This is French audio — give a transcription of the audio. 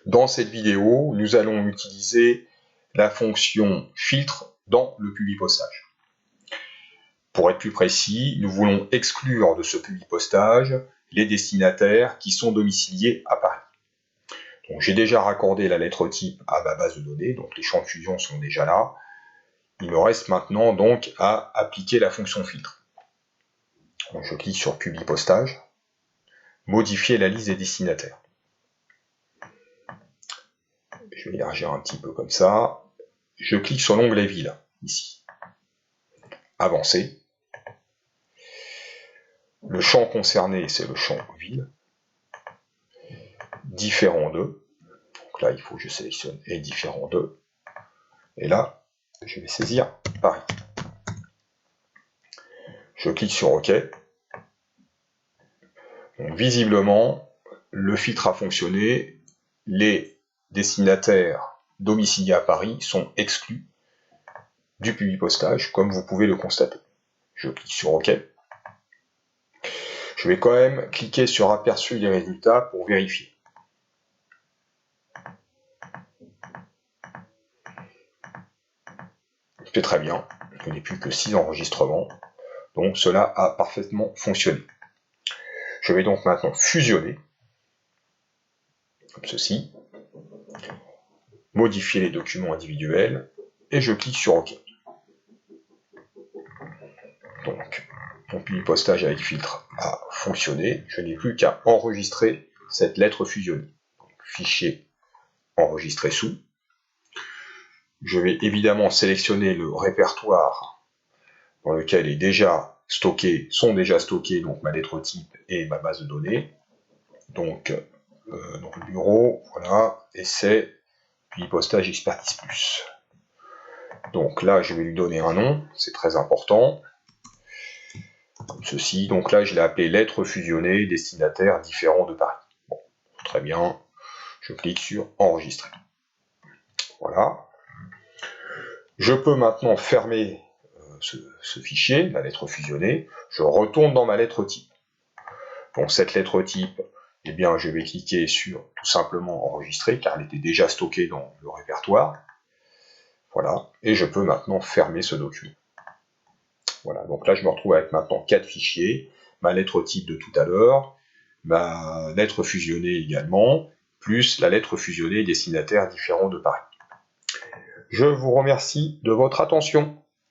Dans cette vidéo, nous allons utiliser la fonction filtre dans le publipostage. Pour être plus précis, nous voulons exclure de ce publipostage les destinataires qui sont domiciliés à Paris. J'ai déjà raccordé la lettre type à ma base de données, donc les champs de fusion sont déjà là. Il me reste maintenant donc à appliquer la fonction filtre. Donc, je clique sur publipostage, modifier la liste des destinataires. Je vais élargir un petit peu comme ça. Je clique sur l'onglet ville, ici. Avancer. Le champ concerné, c'est le champ ville. Différent de. Donc là, il faut que je sélectionne et différent de. Et là, je vais saisir Paris. Je clique sur OK. Donc, visiblement, le filtre a fonctionné. Les destinataires domiciliés à Paris sont exclus du publipostage, comme vous pouvez le constater. Je clique sur OK. Je vais quand même cliquer sur aperçu des résultats pour vérifier. C'est très bien, je n'ai plus que 6 enregistrements, donc cela a parfaitement fonctionné. Je vais donc maintenant fusionner, comme ceci, modifier les documents individuels, et je clique sur OK. Donc, mon publipostage avec filtre a fonctionné, je n'ai plus qu'à enregistrer cette lettre fusionnée. Donc, fichier enregistré sous. Je vais évidemment sélectionner le répertoire dans lequel sont déjà stockés donc ma lettre type et ma base de données. Donc le bureau, voilà, essai, publipostage expertise plus. Donc là, je vais lui donner un nom, c'est très important. Comme ceci, donc là, je l'ai appelé lettre fusionnée, destinataire différent de Paris. Bon, très bien, je clique sur enregistrer. Voilà. Je peux maintenant fermer ce fichier, la lettre fusionnée, je retourne dans ma lettre type. Donc cette lettre type, eh bien, je vais cliquer sur tout simplement enregistrer, car elle était déjà stockée dans le répertoire. Voilà, et je peux maintenant fermer ce document. Voilà, donc là je me retrouve avec maintenant 4 fichiers, ma lettre type de tout à l'heure, ma lettre fusionnée également, plus la lettre fusionnée destinataire différent de Paris. Je vous remercie de votre attention.